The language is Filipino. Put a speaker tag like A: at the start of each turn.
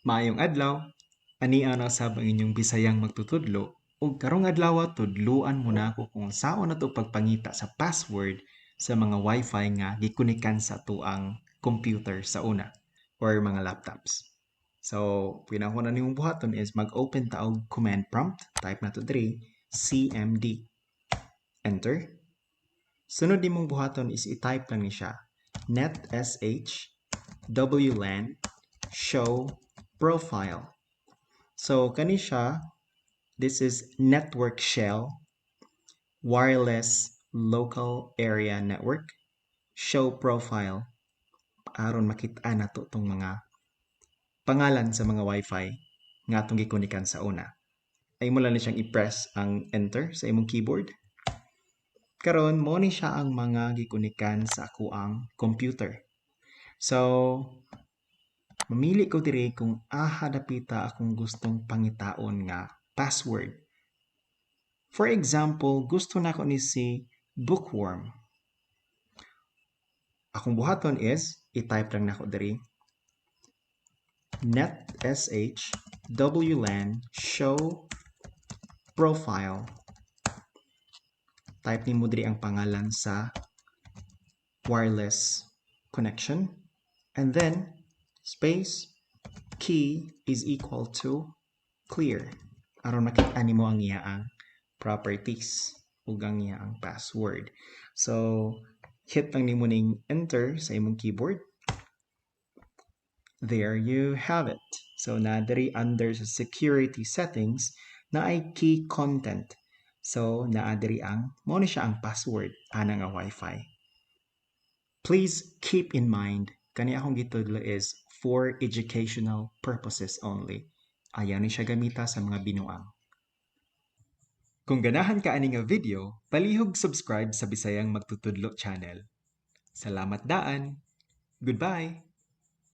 A: Maayong adlaw, ani ana sab ang inyong Bisayang magtutudlo ug karong adlaw tudluan mo na ako kung saon nato pagpangita sa password sa mga Wi-Fi nga gikunikan sa tuang computer sa una or mga laptops. So, pinakuna nimong buhaton is mag-open ta og command prompt, type na to diri CMD. Enter. Sunod nimong buhaton is i-type lang ni siya netsh wlan show profile. So kani siya, this is network shell wireless local area network show profile aron makita nato tong mga pangalan sa mga Wi-Fi nga atong gikunikan sa una. Ay mo lang ni siyang i-press ang enter sa imong keyboard. Karon mo ni siya ang mga gikunikan sa akuang computer. So mamili ko diri kung dapita akong gustong pangitaon nga password. For example, gusto na ko ni si bookworm. Akong buhaton is i-type lang nako diri netsh wlan show profile. Type nimo diri ang pangalan sa wireless connection and then space key is equal to clear aron makita nimo ang iyaang properties ug ang iyaang password. So hit lang nimo ning enter sa imong keyboard. There you have it. So na diri under sa security settings na ay key content. So naa diri ang mao ni siya ang password ana nga Wi-Fi. Please keep in mind kani akong gitudlo is for educational purposes only. Ayaw ni siya gamita sa mga binuang. Kung ganahan ka ani nga video, palihog subscribe sa Bisayang Magtutudlo channel. Salamat daan. Goodbye.